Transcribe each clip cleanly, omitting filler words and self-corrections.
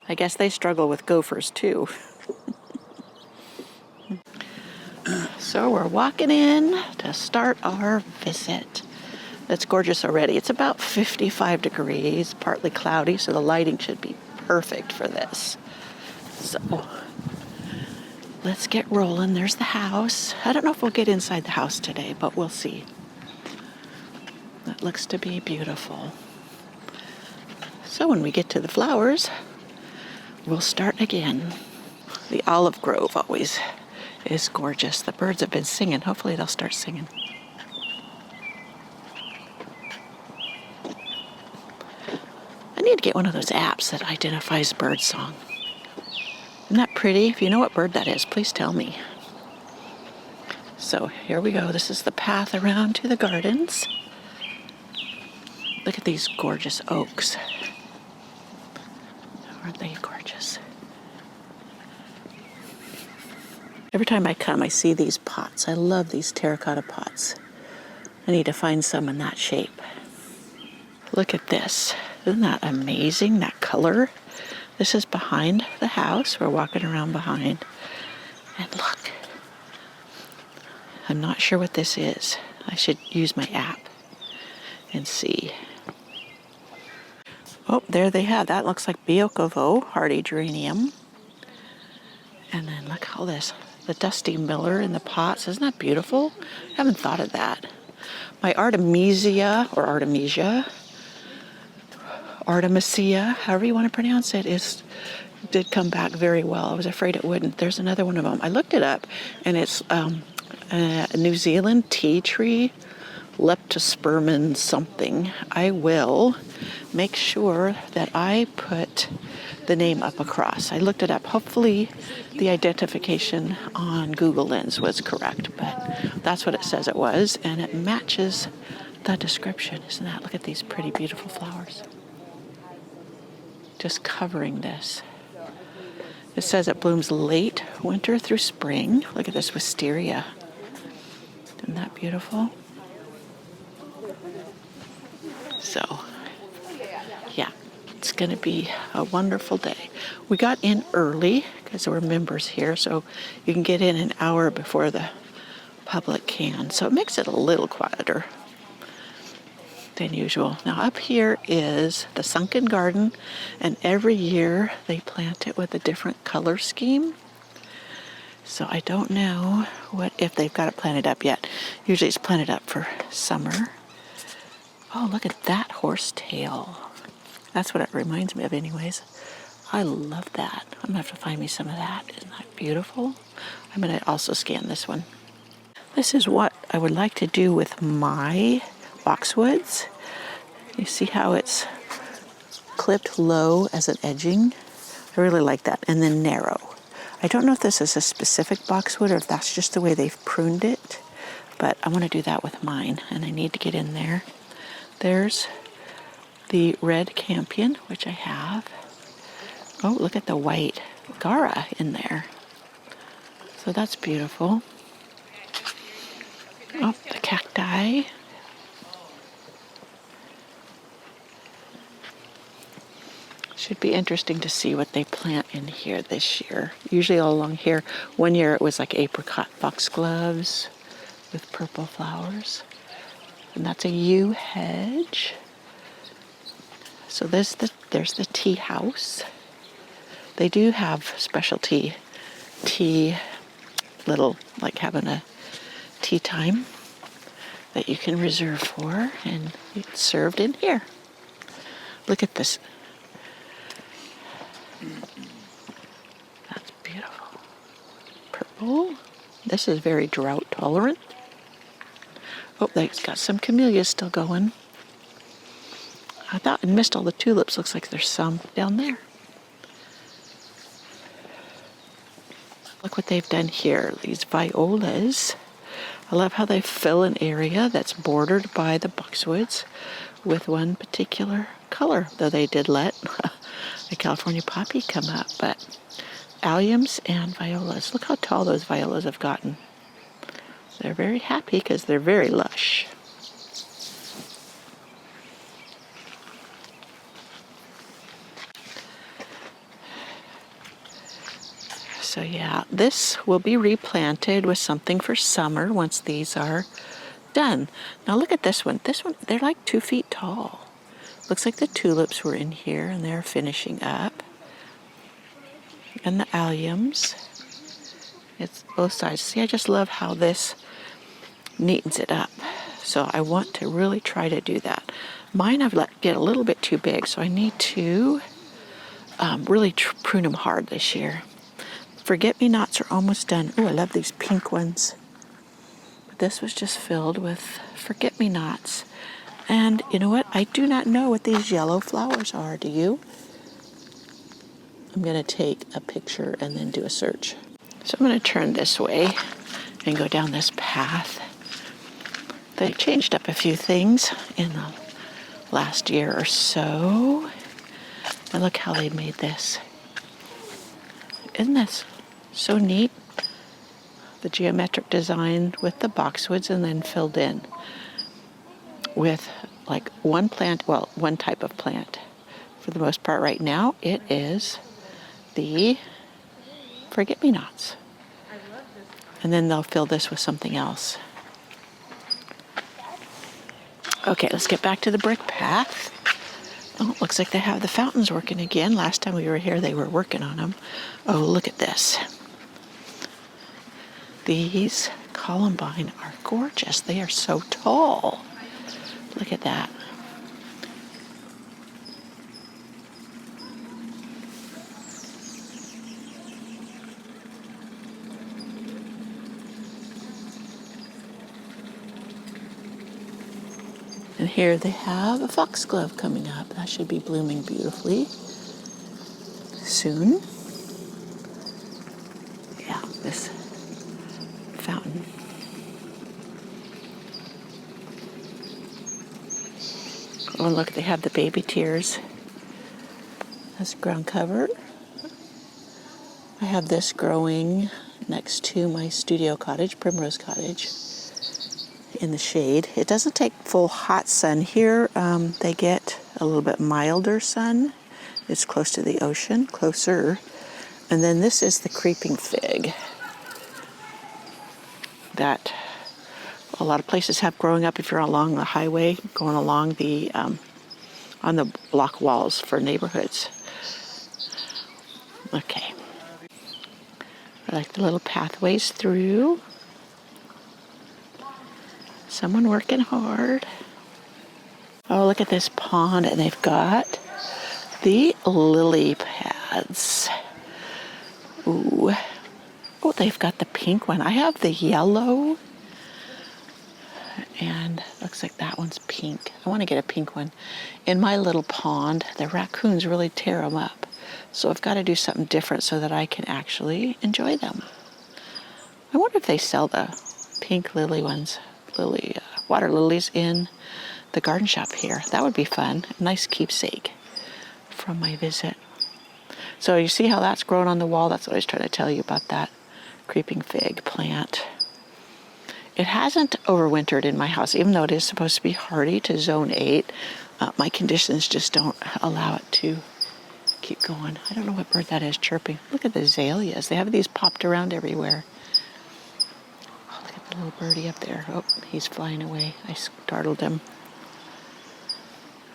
I guess they struggle with gophers too. So we're walking in to start our visit. It's gorgeous already. It's about 55 degrees, partly cloudy, so the lighting should be perfect for this. So let's get rolling. There's the house. I don't know if we'll get inside the house today, but we'll see. That looks to be beautiful. So when we get to the flowers, we'll start again. The olive grove always is gorgeous. The birds have been singing. Hopefully they'll start singing. I need to get one of those apps that identifies bird song. Isn't that pretty? If you know what bird that is, please tell me. So here we go. This is the path around to the gardens. Look at these gorgeous oaks. Aren't they gorgeous? Every time I come, I see these pots. I love these terracotta pots. I need to find some in that shape. Look at this. Isn't that amazing, that color? This is behind the house. We're walking around behind. And look. I'm not sure what this is. I should use my app and see. Oh, there they have. That looks like Biokovo, hardy geranium. And then look at all this. The dusty miller in the pots. Isn't that beautiful? I haven't thought of that. My Artemisia, however you want to pronounce it, did come back very well. I was afraid it wouldn't. There's another one of them. I looked it up, and it's a New Zealand tea tree, Leptospermum something. I will make sure that I put the name up across. I looked it up. Hopefully the identification on Google Lens was correct, but that's what it says it was, and it matches the description. Isn't that? Look at these pretty, beautiful flowers. Just covering this. It says it blooms late winter through spring. Look at this wisteria. Isn't that beautiful? So, yeah, it's going to be a wonderful day. We got in early because there were members here, so you can get in an hour before the public can. So it makes it a little quieter than usual. Now up here is the Sunken garden, and every year they plant it with a different color scheme. So I don't know if they've got it planted up yet. Usually it's planted up for summer. Oh, look at that horsetail. That's what it reminds me of anyways. I love that. I'm gonna have to find me some of that. Isn't that beautiful? I'm gonna also scan this one. This is what I would like to do with my boxwoods. You see how it's clipped low as an edging? I really like that. And then narrow. I don't know if this is a specific boxwood or if that's just the way they've pruned it, but I want to do that with mine, and I need to get in there. There's the red campion, which I have. Oh, look at the white Gara in there. So that's beautiful. Oh, the cacti. Should be interesting to see what they plant in here this year. Usually all along here, one year it was like apricot foxgloves with purple flowers. And that's a yew hedge. So there's the tea house. They do have specialty tea, little, like having a tea time that you can reserve for, and it's served in here. Look at this. That's beautiful. Purple. This is very drought tolerant. Oh, they've got some camellias still going. I thought I missed all the tulips. Looks like there's some down there. Look what they've done here. These violas. I love how they fill an area that's bordered by the boxwoods with one particular color, though they did let the California poppy come up. But alliums and violas. Look how tall those violas have gotten. They're very happy because they're very lush. So yeah, this will be replanted with something for summer once these are done. Now look at this one. This one, they're like 2 feet tall. Looks like the tulips were in here and they're finishing up. And the alliums. It's both sides. See, I just love how this neatens it up. So I want to really try to do that. Mine I've let get a little bit too big, so I need to really prune them hard this year. Forget-me-nots are almost done. Oh, I love these pink ones. But this was just filled with forget-me-nots. And you know what? I do not know what these yellow flowers are. Do you? I'm going to take a picture and then do a search. So I'm going to turn this way and go down this path. They changed up a few things in the last year or so. And look how they made this. Isn't this so neat? The geometric design with the boxwoods and then filled in with like one plant, well, one type of plant. For the most part right now, it is the forget-me-nots. And then they'll fill this with something else. Okay, let's get back to the brick path. Oh, it looks like they have the fountains working again. Last time we were here, they were working on them. Oh, look at this. These columbine are gorgeous. They are so tall. Look at that. And here they have a foxglove coming up. That should be blooming beautifully soon. Yeah, this fountain. Oh, look, they have the baby tears as ground cover. I have this growing next to my studio cottage, Primrose Cottage, in the shade. It doesn't take full hot sun here. They get a little bit milder sun. It's close to the ocean, closer. And then this is the creeping fig that a lot of places have growing up if you're along the highway, going along the on the block walls for neighborhoods. Okay. I like the little pathways through. Someone working hard. Oh, look at this pond, and they've got the lily pads. Ooh. Oh, they've got the pink one. I have the yellow, and looks like that one's pink. I want to get a pink one. In my little pond, the raccoons really tear them up. So I've got to do something different so that I can actually enjoy them. I wonder if they sell the pink lily ones. Water lilies in the garden shop here. That would be fun. A nice keepsake from my visit. So you see how that's grown on the wall? That's what I was trying to tell you about that creeping fig plant. It hasn't overwintered in my house, even though it is supposed to be hardy to zone 8. My conditions just don't allow it to keep going. I don't know what bird that is chirping. Look at the azaleas. They have these popped around everywhere. Little birdie up there. Oh, he's flying away. I startled him.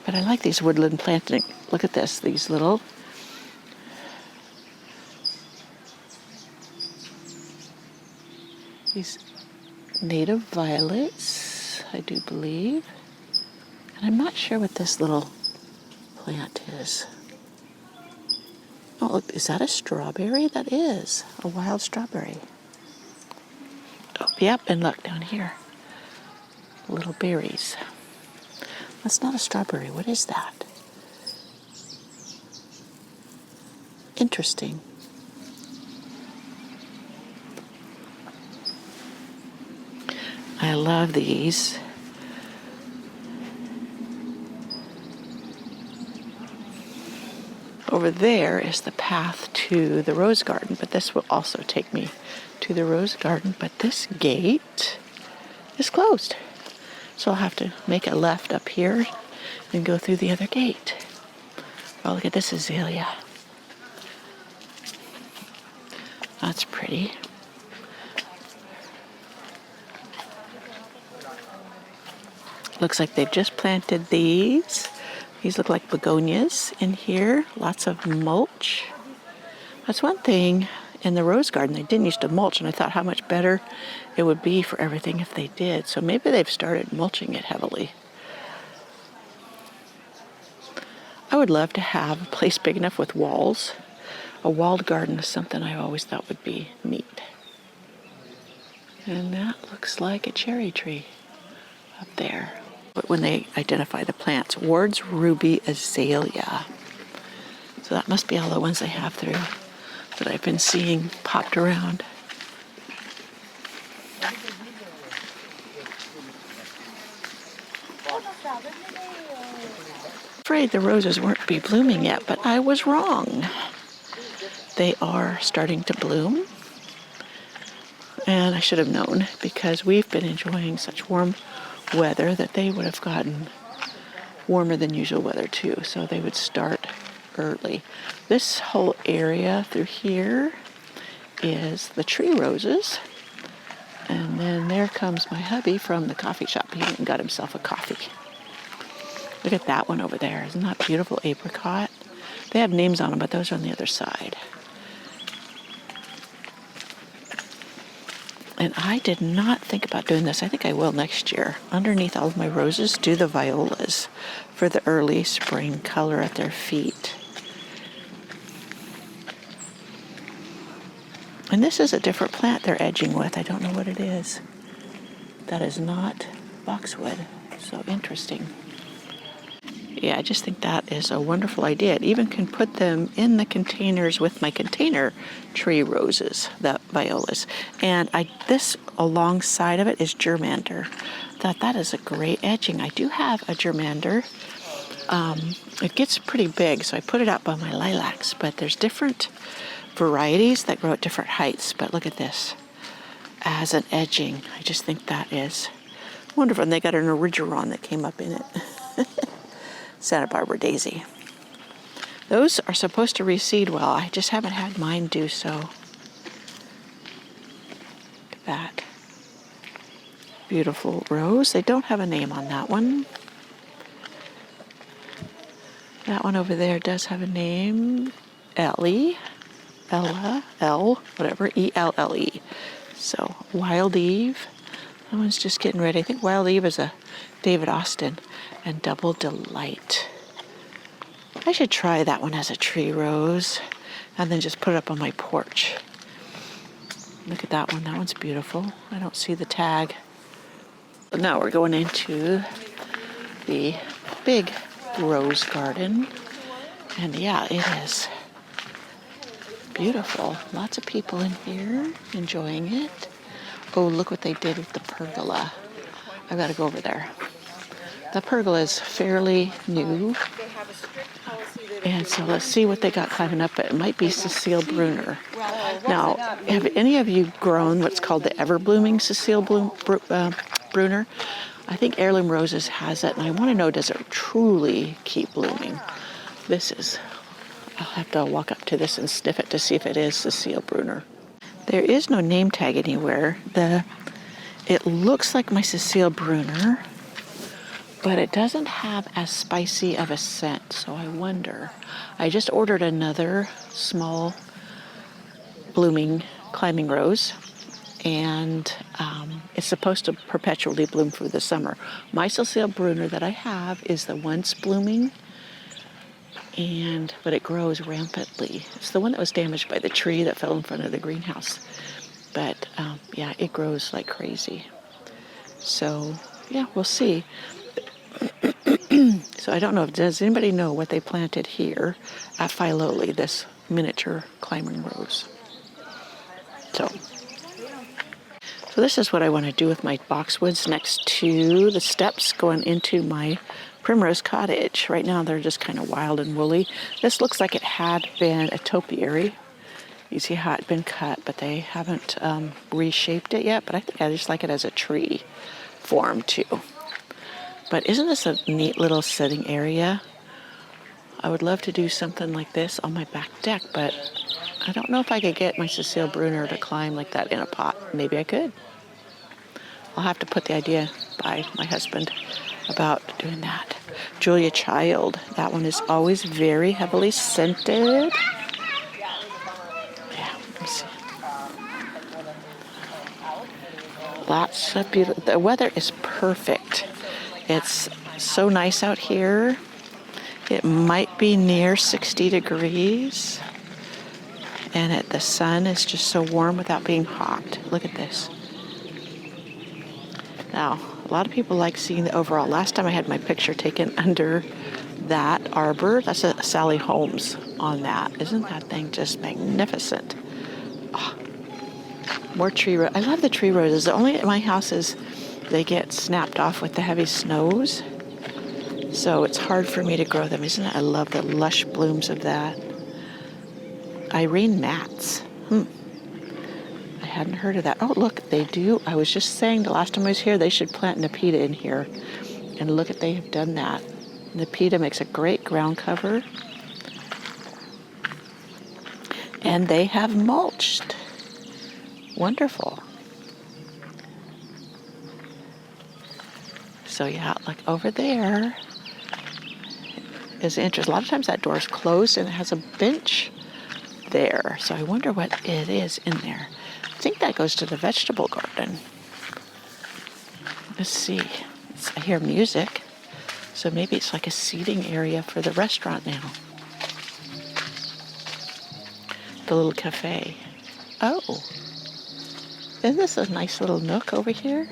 But I like these woodland planting. Look at this. These little native violets, I do believe. And I'm not sure what this little plant is. Oh, look, is that a strawberry? That is a wild strawberry. Oh, yep, and look down here. Little berries. That's not a strawberry. What is that? Interesting. I love these. Over there is the path to the rose garden, but this will also take me to the rose garden. But this gate is closed. So I'll have to make a left up here and go through the other gate. Oh, look at this azalea. That's pretty. Looks like they've just planted these. These look like begonias in here. Lots of mulch. That's one thing in the rose garden. They didn't used to mulch, and I thought how much better it would be for everything if they did. So maybe they've started mulching it heavily. I would love to have a place big enough with walls. A walled garden is something I always thought would be neat. And that looks like a cherry tree up there. But when they identify the plants, Ward's Ruby Azalea. So that must be all the ones they have through that I've been seeing popped around. Afraid the roses weren't be blooming yet, but I was wrong. They are starting to bloom. And I should have known because we've been enjoying such warm weather that they would have gotten warmer than usual weather too. So they would start early. This whole area through here is the tree roses. And then there comes my hubby from the coffee shop. He went and got himself a coffee. Look at that one over there. Isn't that beautiful apricot? They have names on them, but those are on the other side. And I did not think about doing this. I think I will next year. Underneath all of my roses, do the violas for the early spring color at their feet. And this is a different plant they're edging with. I don't know what it is. That is not boxwood. So interesting. Yeah, I just think that is a wonderful idea. It even can put them in the containers with my container tree roses, the violas. And this alongside of it is germander. Thought that is a great edging. I do have a germander. It gets pretty big, so I put it out by my lilacs. But there's different varieties that grow at different heights. But look at this as an edging. I just think that is wonderful. And they got an origeron that came up in it. Santa Barbara daisy. Those are supposed to reseed well. I just haven't had mine do so. Look at that. Beautiful rose. They don't have a name on that one. That one over there does have a name. Ellie. Ella. L. Whatever. E-L-L-E. So, Wild Eve. That one's just getting ready. I think Wild Eve is a David Austin. And Double Delight. I should try that one as a tree rose and then just put it up on my porch. Look at that one. That one's beautiful. I don't see the tag. But now we're going into the big rose garden. And yeah, it is beautiful. Lots of people in here enjoying it. Oh, look what they did with the pergola. I've got to go over there. The pergola is fairly new, and so let's see what they got climbing up. It might be Cecile Bruner. Now, have any of you grown what's called the ever-blooming Cecile Bruner? I think Heirloom Roses has it, and I want to know, does it truly keep blooming? I'll have to walk up to this and sniff it to see if it is Cecile Bruner. There is no name tag anywhere. It looks like my Cecile Bruner, but it doesn't have as spicy of a scent, so I wonder. I just ordered another small blooming climbing rose, and it's supposed to perpetually bloom through the summer. My Cecile Bruner that I have is the once blooming, but it grows rampantly. It's the one that was damaged by the tree that fell in front of the greenhouse. But yeah, it grows like crazy. So yeah, we'll see. So I don't know, does anybody know what they planted here at Filoli, this miniature climbing rose? So this is what I want to do with my boxwoods next to the steps going into my primrose cottage. Right now they're just kind of wild and woolly. This looks like it had been a topiary. You see how it had been cut, but they haven't reshaped it yet. But I think I just like it as a tree form too. But isn't this a neat little sitting area? I would love to do something like this on my back deck, but I don't know if I could get my Cecile Brunner to climb like that in a pot. Maybe I could. I'll have to put the idea by my husband about doing that. Julia Child, that one is always very heavily scented. Yeah, let me see. Lots of beautiful. The weather is perfect. It's so nice out here. It might be near 60 degrees. And the sun is just so warm without being hot. Look at this. Now, a lot of people like seeing the overall. Last time I had my picture taken under that arbor. That's a Sally Holmes on that. Isn't that thing just magnificent? Oh, more tree roses. I love the tree roses. The only at my house is they get snapped off with the heavy snows. So it's hard for me to grow them, isn't it? I love the lush blooms of that. Irene gnats. I hadn't heard of that. Oh, look, they do. I was just saying the last time I was here, they should plant Nepeta in here. And look at, they have done that. Nepeta makes a great ground cover. And they have mulched. Wonderful. So yeah, like over there is interesting. A lot of times that door is closed and it has a bench there. So I wonder what it is in there. I think that goes to the vegetable garden. Let's see. I hear music. So maybe it's like a seating area for the restaurant now. The little cafe. Oh. Isn't this a nice little nook over here?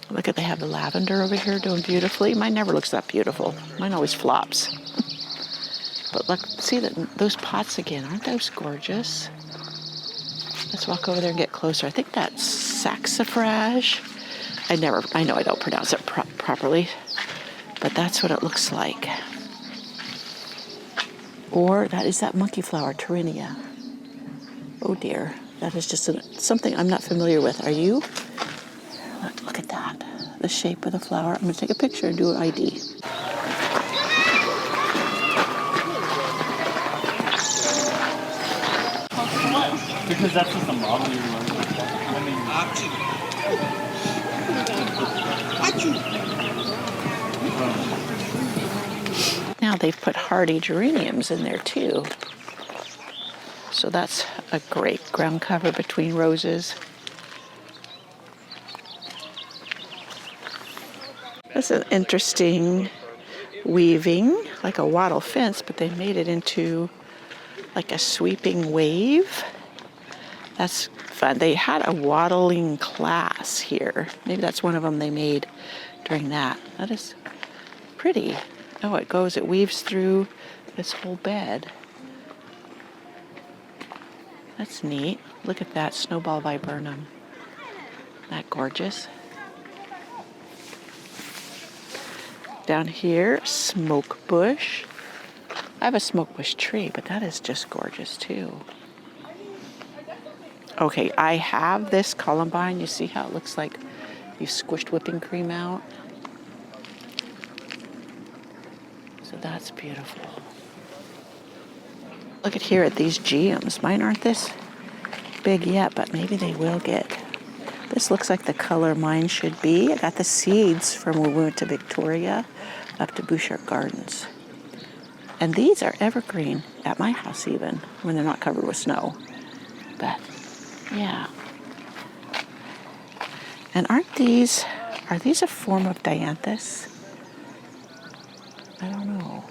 Look at, they have the lavender over here doing beautifully. Mine never looks that beautiful. Mine always flops. But look, see those pots again. Aren't those gorgeous? Let's walk over there and get closer. I think that's saxifrage. I know I don't pronounce it properly, but that's what it looks like. Or is that monkey flower, Perennial. Oh dear, that is just something I'm not familiar with. Are you? Look at that, the shape of the flower. I'm going to take a picture and do an ID. Because that's just the model you learn. Now they've put hardy geraniums in there too. So that's a great ground cover between roses. That's an interesting weaving, like a wattle fence, but they made it into like a sweeping wave. That's fun. They had a wattling class here. Maybe that's one of them they made during that. That is pretty. Oh, it weaves through this whole bed. That's neat. Look at that snowball viburnum. Isn't that gorgeous? Down here, smoke bush. I have a smoke bush tree, but that is just gorgeous too. Okay, I have this columbine. You see how it looks like you squished whipping cream out? So that's beautiful. Look at here at these geums. Mine aren't this big yet, but maybe they will get. This looks like the color mine should be. I got the seeds from when we went to Victoria up to Filoli Gardens. And these are evergreen at my house even, when they're not covered with snow. But, yeah. And are these a form of dianthus? I don't know.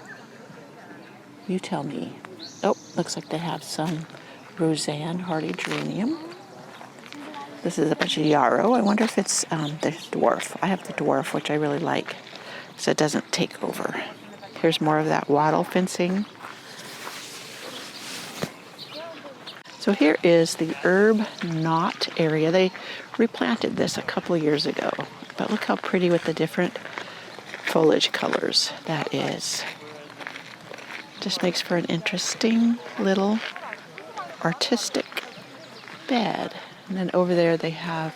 You tell me. Oh, looks like they have some Roseanne hardy geranium. This is a bunch of yarrow. I wonder if it's the dwarf. I have the dwarf, which I really like, so it doesn't take over. Here's more of that wattle fencing. So here is the herb knot area. They replanted this a couple of years ago, but look how pretty with the different foliage colors that is. Just makes for an interesting little artistic bed. And then over there they have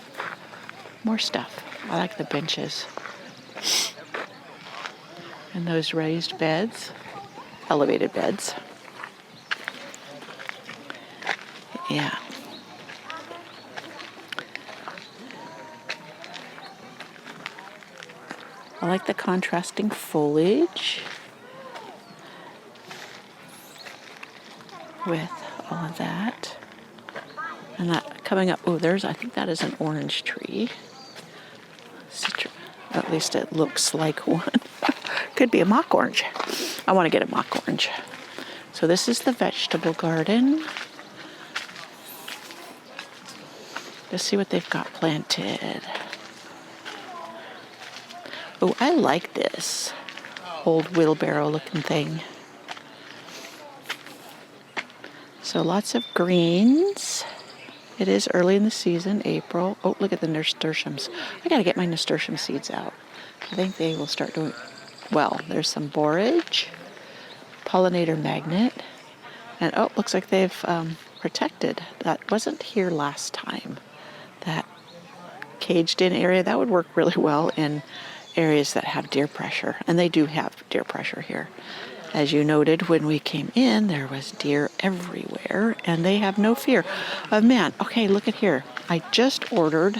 more stuff. I like the benches. And those raised beds, elevated beds. Yeah. I like the contrasting foliage with all of that. And that coming up, oh, I think that is an orange tree. At least it looks like one. Could be a mock orange. I want to get a mock orange. So this is the vegetable garden. Let's see what they've got planted. Oh, I like this old wheelbarrow looking thing. So lots of greens. It is early in the season, April. Oh, look at the nasturtiums. I gotta get my nasturtium seeds out. I think they will start doing well. There's some borage, pollinator magnet, and oh, looks like they've protected. That wasn't here last time. That caged in area, that would work really well in areas that have deer pressure, and they do have deer pressure here. As you noted, when we came in, there was deer everywhere, and they have no fear of man. Okay, look at here. I just ordered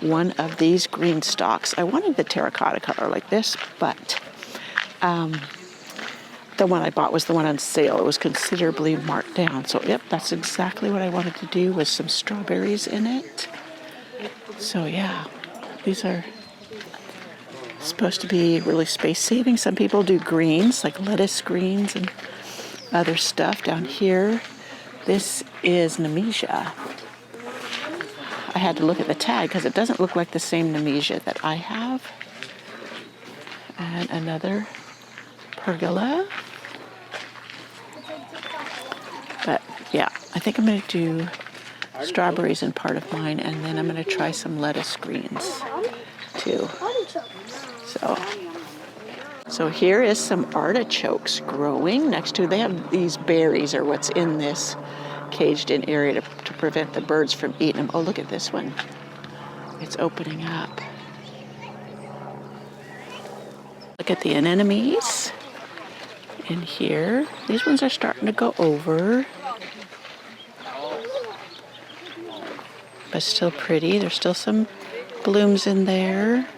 one of these green stalks. I wanted the terracotta color like this, but the one I bought was the one on sale. It was considerably marked down. So, yep, that's exactly what I wanted to do with some strawberries in it. So, yeah, these are supposed to be really space saving. Some people do greens, like lettuce greens and other stuff down here. This is Nemesia. I had to look at the tag because it doesn't look like the same Nemesia that I have. And another pergola. But yeah, I think I'm going to do strawberries in part of mine, and then I'm going to try some lettuce greens too. So here is some artichokes growing next to, they have these berries or what's in this caged in area to prevent the birds from eating them. Oh, look at this one. It's opening up. Look at the anemones in here. These ones are starting to go over, but still pretty. There's still some blooms in there.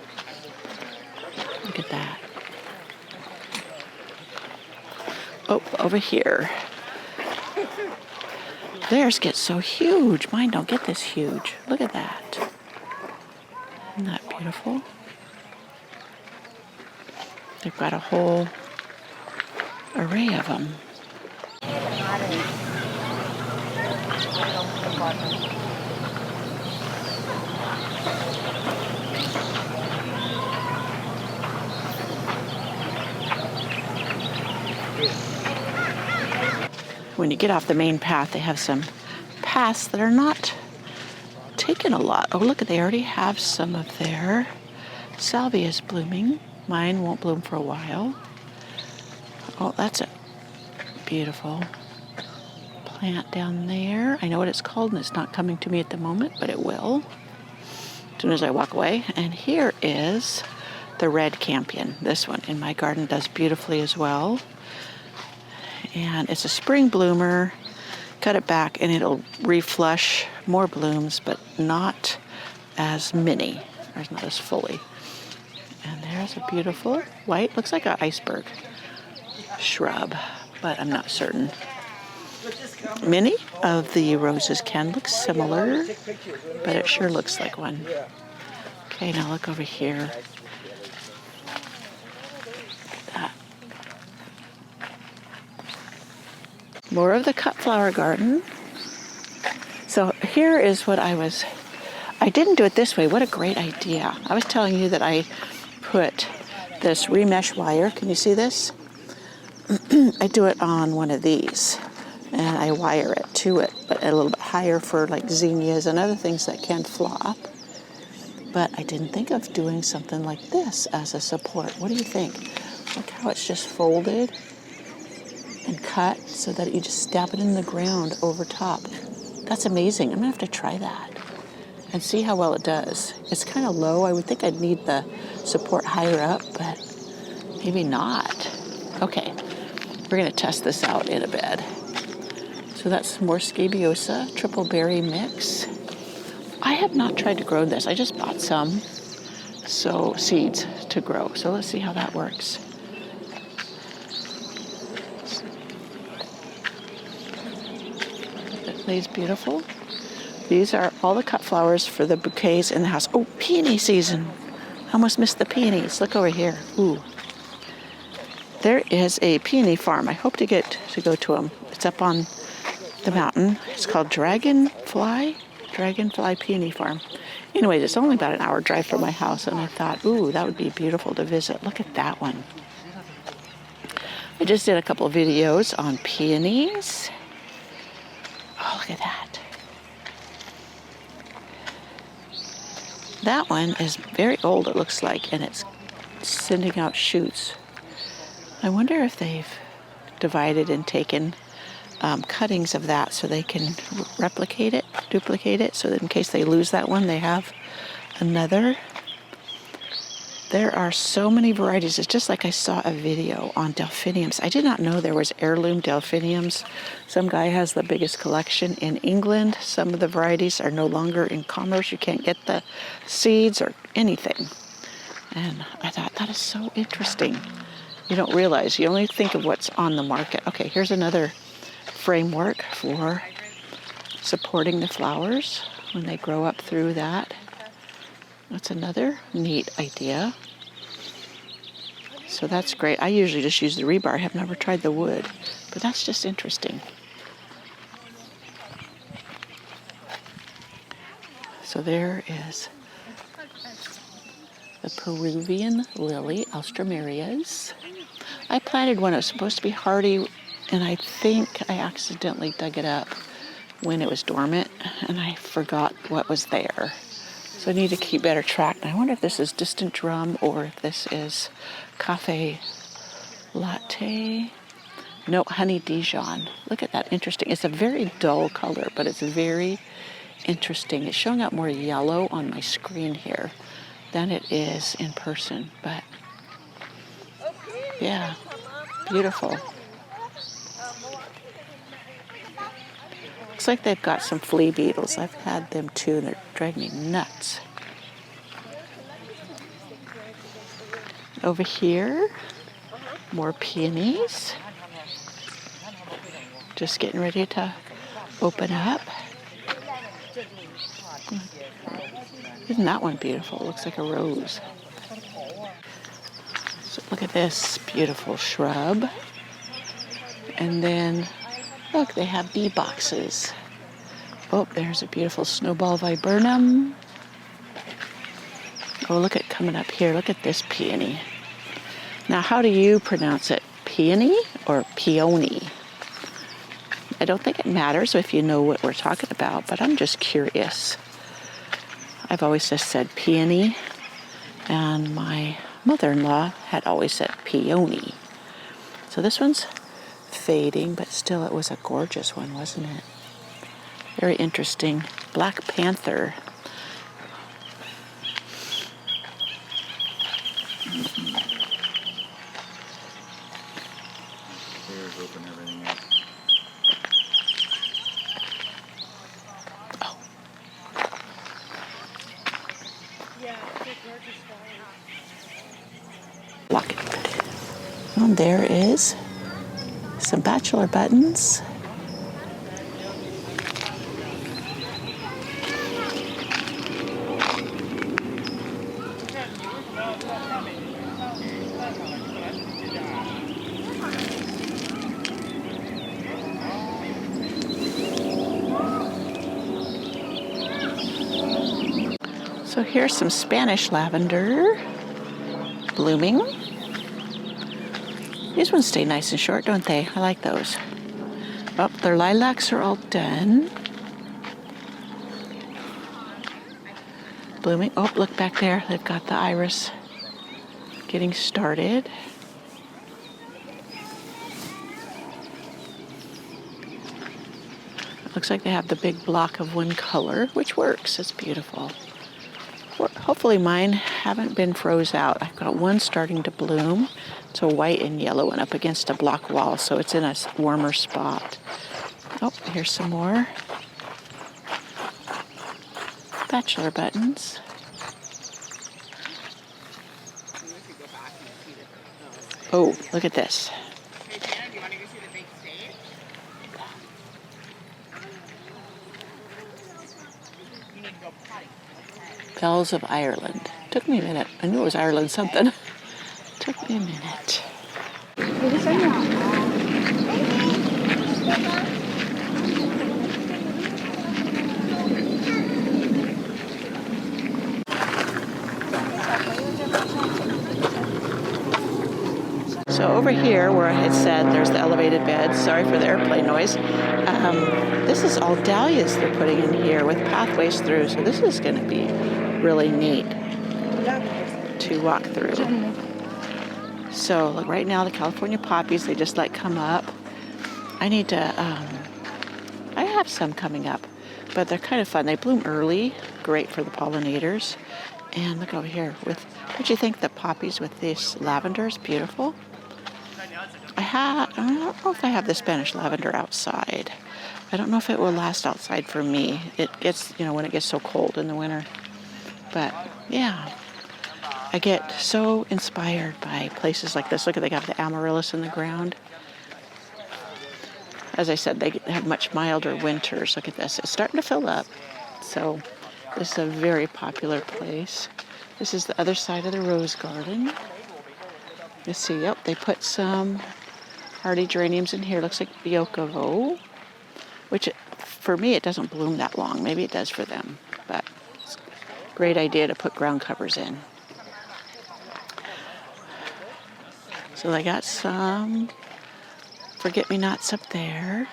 Look at that. Oh, over here. Theirs get so huge. Mine don't get this huge. Look at that. Isn't that beautiful? They've got a whole array of them. When you get off the main path, they have some paths that are not taken a lot. Oh, look, they already have some of their salvias blooming. Mine won't bloom for a while. Oh, that's a beautiful plant down there. I know what it's called, and it's not coming to me at the moment, but it will as soon as I walk away. And here is the red campion. This one in my garden does beautifully as well. And it's a spring bloomer. Cut it back and it'll reflush more blooms, but not as many, or not as fully. And there's a beautiful white, looks like an iceberg shrub, but I'm not certain. Many of the roses can look similar, but it sure looks like one. Okay, now look over here. More of the cut flower garden. So here is what I didn't do it this way. What a great idea. I was telling you that I put this remesh wire. Can you see this? I do it on one of these and I wire it to it, but a little bit higher for like zinnias and other things that can flop. But I didn't think of doing something like this as a support. What do you think? Look how it's just folded and cut so that you just stab it in the ground over top. That's amazing. I'm gonna have to try that and see how well it does. It's kind of low. I would think I'd need the support higher up, but Maybe not. Okay, we're gonna test this out in a bed. So that's more scabiosa, triple berry mix. I have not tried to grow this. I just bought some seeds to grow. So let's see how that works. It lays beautiful. These are all the cut flowers for the bouquets in the house. Oh, peony season. I almost missed the peonies. Look over here. Ooh. There is a peony farm. I hope to get to go to them. It's up on the mountain. It's called Dragonfly Peony Farm. Anyways, it's only about an hour drive from my house, and I thought, ooh, that would be beautiful to visit. Look at that one. I just did a couple of videos on peonies. Oh, look at that. That one is very old, it looks like, and it's sending out shoots. I wonder if they've divided and taken cuttings of that so they can duplicate it, so that in case they lose that one, they have another. There are so many varieties. It's just like I saw a video on delphiniums. I did not know there was heirloom delphiniums. Some guy has the biggest collection in England. Some of the varieties are no longer in commerce. You can't get the seeds or anything. And I thought, that is so interesting. You don't realize. You only think of what's on the market. Okay, here's another framework for supporting the flowers when they grow up through that. That's another neat idea. So that's great. I usually just use the rebar. I have never tried the wood, but that's just interesting. So there is the Peruvian lily, Alströmerias. I planted one. It was supposed to be hardy, and I think I accidentally dug it up when it was dormant, and I forgot what was there. So I need to keep better track. I wonder if this is distant drum or if this is cafe latte. No, honey Dijon. Look at that, interesting. It's a very dull color, but it's very interesting. It's showing up more yellow on my screen here than it is in person, but yeah, beautiful. Looks like they've got some flea beetles. I've had them too, and they're driving me nuts. Over here, more peonies. Just getting ready to open up. Isn't that one beautiful? It looks like a rose. So look at this beautiful shrub. And then look, they have bee boxes. Oh, there's a beautiful snowball viburnum. Oh, look at coming up here. Look at this peony. Now, how do you pronounce it? Peony or peony? I don't think it matters if you know what we're talking about, but I'm just curious. I've always just said peony, and my mother-in-law had always said peony. So this one's fading, but still it was a gorgeous one, wasn't it? Very interesting. Black Panther. Open everything up. Oh. Lock it. And there is some bachelor buttons. So here's some Spanish lavender blooming. These ones stay nice and short, don't they? I like those. Oh, their lilacs are all done. Blooming. Oh, look back there. They've got the iris getting started. Looks like they have the big block of one color, which works. It's beautiful. Hopefully mine haven't been froze out. I've got one starting to bloom. So white and yellow and up against a block wall, so it's in a warmer spot. Oh, here's some more bachelor buttons. Oh, look at this. Hey, Jan, do you want to go see the big stage? You need to go potty. Bells of Ireland. Took me a minute. I knew it was Ireland something. Took me a minute. So over here where I had said there's the elevated beds, sorry for the airplane noise, this is all dahlias they're putting in here with pathways through, so this is going to be really neat to walk through. So like right now the California poppies, they just like come up. I need to, I have some coming up, but they're kind of fun. They bloom early, great for the pollinators. And look over here with, don't you think the poppies with this lavender is beautiful? I don't know if I have the Spanish lavender outside. I don't know if it will last outside for me. It gets, when it gets so cold in the winter. But yeah, I get so inspired by places like this. Look, they got the amaryllis in the ground. As I said, they have much milder winters. Look at this. It's starting to fill up. So this is a very popular place. This is the other side of the rose garden. You see, yep, they put some hardy geraniums in here. Looks like Biokovo, which for me, it doesn't bloom that long. Maybe it does for them, but it's a great idea to put ground covers in. So they got some forget-me-nots up there.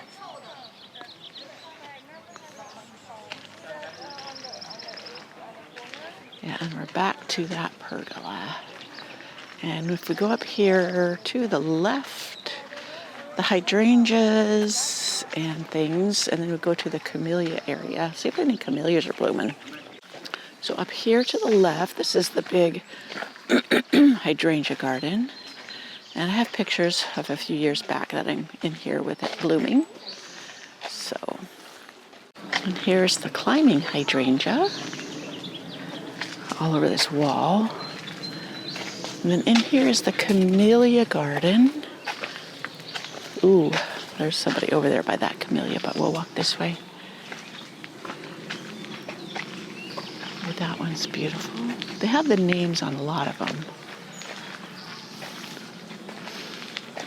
Yeah, and we're back to that pergola. And if we go up here to the left, the hydrangeas and things, and then we go to the camellia area. See if any camellias are blooming. So up here to the left, this is the big hydrangea garden. And I have pictures of a few years back that I'm in here with it blooming. So, and here's the climbing hydrangea all over this wall. And then in here is the camellia garden. Ooh, there's somebody over there by that camellia, but we'll walk this way. Oh, that one's beautiful. They have the names on a lot of them.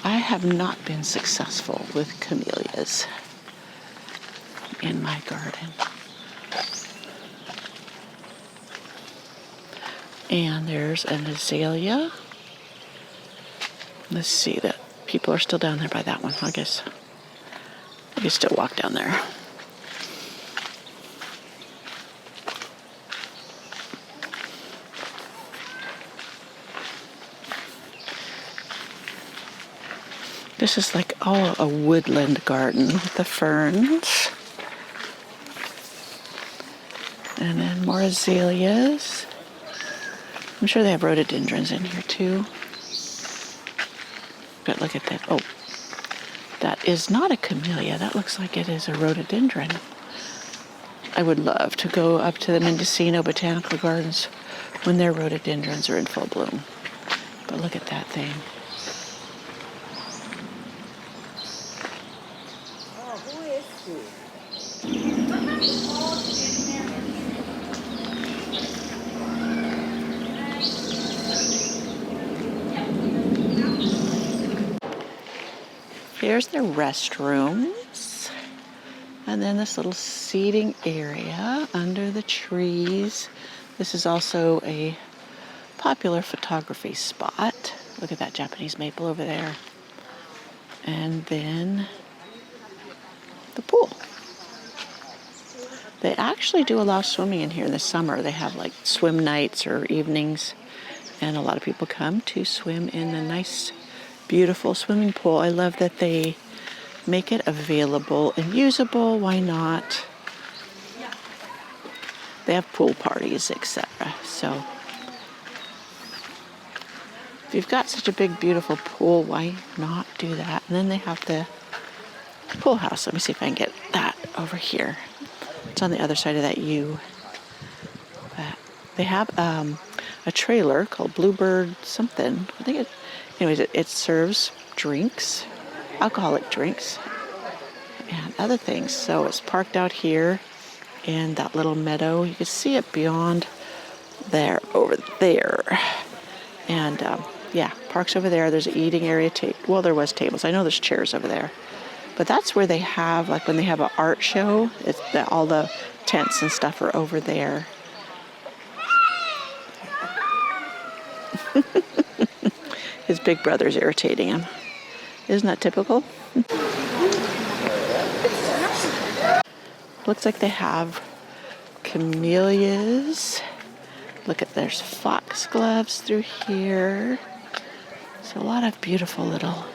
I have not been successful with camellias in my garden. And there's an azalea. Let's see, that people are still down there by that one. I guess we can still walk down there. This is like all a woodland garden with the ferns. And then more azaleas. I'm sure they have rhododendrons in here too. But look at that. Oh, that is not a camellia. That looks like it is a rhododendron. I would love to go up to the Mendocino Botanical Gardens when their rhododendrons are in full bloom. But look at that thing. Here's the restrooms, and then this little seating area under the trees. This is also a popular photography spot. Look at that Japanese maple over there. And then the pool. They actually do allow swimming in here in the summer. They have like swim nights or evenings, and a lot of people come to swim in a nice beautiful swimming pool. I love that they make it available and usable. Why not? They have pool parties, etc. So if you've got such a big, beautiful pool, why not do that? And then they have the pool house. Let me see if I can get that over here. It's on the other side of that U. But they have a trailer called Bluebird something. I think it serves drinks, alcoholic drinks, and other things. So it's parked out here in that little meadow. You can see it beyond there, over there. And yeah, parks over there. There's an eating area. Well, there was tables. I know there's chairs over there. But that's where they have, like when they have an art show, all the tents and stuff are over there. His big brother's irritating him. Isn't that typical? Looks like they have camellias. Look at, there's foxgloves through here. So a lot of beautiful little,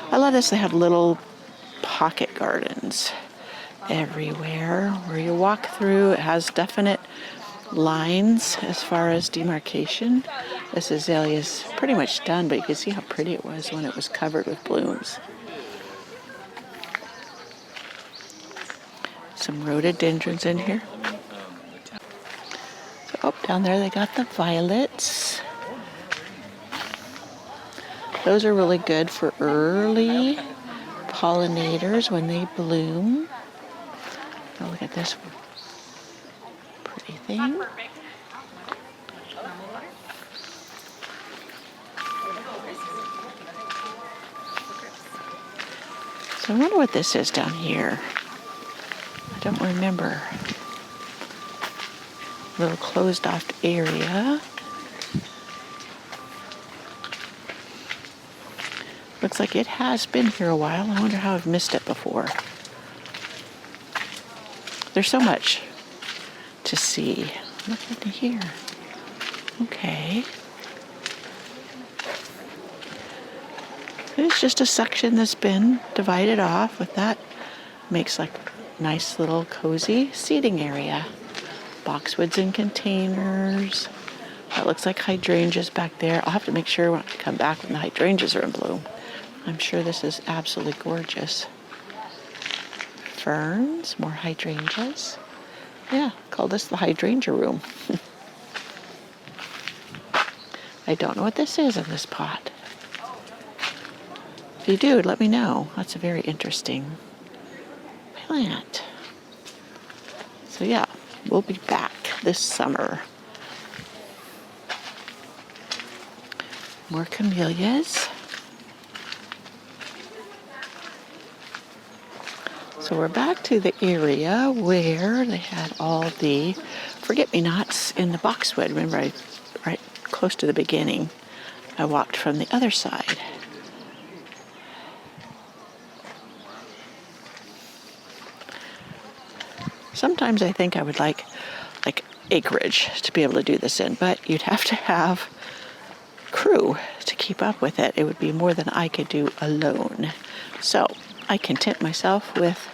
I love this. They have little pocket gardens everywhere where you walk through. It has definite lines as far as demarcation. This azalea is pretty much done, but you can see how pretty it was when it was covered with blooms. Some rhododendrons in here. So, oh, down there they got the violets. Those are really good for early pollinators when they bloom. Oh, look at this pretty thing. So I wonder what this is down here. I don't remember. A little closed off area. Looks like it has been here a while. I wonder how I've missed it before. There's so much to see. Look into here. Okay. It's just a section that's been divided off with that. Makes like nice little cozy seating area. Boxwoods in containers. That looks like hydrangeas back there. I'll have to make sure when I come back when the hydrangeas are in bloom. I'm sure this is absolutely gorgeous. Ferns, more hydrangeas. Yeah, call this the hydrangea room. I don't know what this is in this pot. If you do, let me know. That's a very interesting plant. So yeah, we'll be back this summer. More camellias. So we're back to the area where they had all the forget-me-nots in the boxwood. Remember, right close to the beginning, I walked from the other side. Sometimes I think I would like acreage to be able to do this in, but you'd have to have crew to keep up with it. It would be more than I could do alone. So I content myself with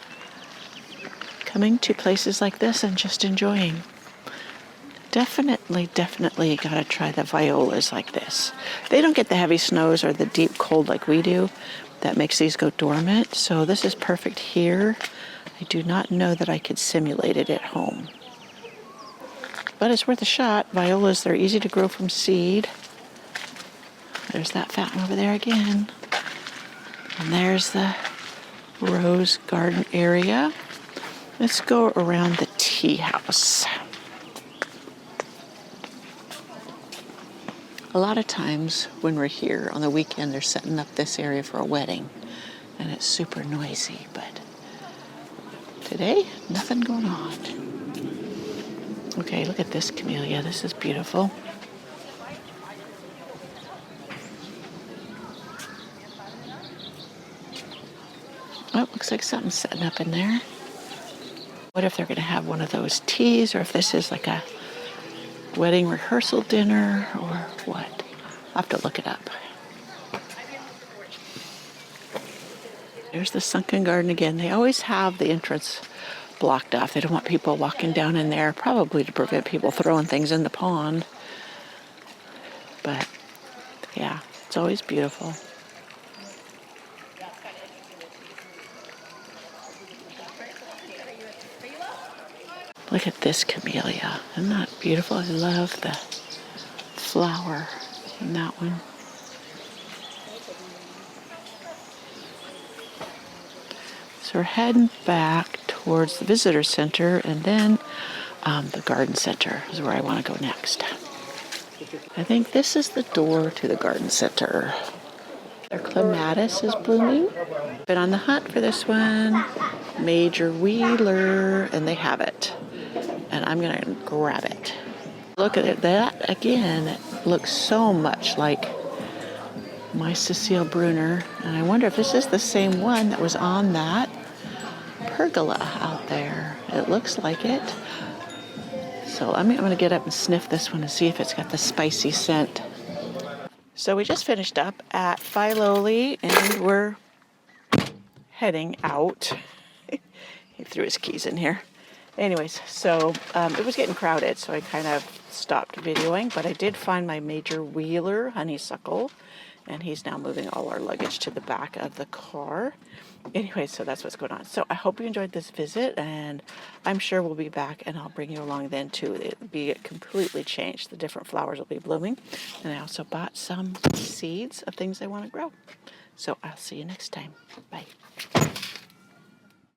coming to places like this and just enjoying. Definitely gotta try the violas like this. They don't get the heavy snows or the deep cold like we do. That makes these go dormant. So this is perfect here. I do not know that I could simulate it at home. But it's worth a shot. Violas, they're easy to grow from seed. There's that fountain over there again. And there's the rose garden area. Let's go around the tea house. A lot of times when we're here on the weekend, they're setting up this area for a wedding. And it's super noisy, but today, nothing going on. Okay, look at this camellia. This is beautiful. Oh, looks like something's setting up in there. What if they're going to have one of those teas, or if this is like a wedding rehearsal dinner, or what? I'll have to look it up. There's the sunken garden again. They always have the entrance blocked off. They don't want people walking down in there, probably to prevent people throwing things in the pond. But yeah, It's always beautiful. Look at this camellia. Isn't that beautiful? I love the flower in that one. So we're heading back towards the visitor center, and then the garden center is where I want to go next. I think this is the door to the garden center. Their clematis is blooming. Been on the hunt for this one. Major Wheeler, and they have it. And I'm going to grab it. Look at it. That, again, looks so much like my Cecile Brunner. And I wonder if this is the same one that was on that pergola out there. It looks like it. So I'm going to get up and sniff this one and see if it's got the spicy scent. So we just finished up at Filoli, and we're heading out. He threw his keys in here. Anyways, so it was getting crowded, so I kind of stopped videoing, but I did find my Major Wheeler honeysuckle, and he's now moving all our luggage to the back of the car. Anyway, so that's what's going on. So I hope you enjoyed this visit, and I'm sure we'll be back, and I'll bring you along then too. It'll be completely changed. The different flowers will be blooming, and I also bought some seeds of things I want to grow. So I'll see you next time. Bye.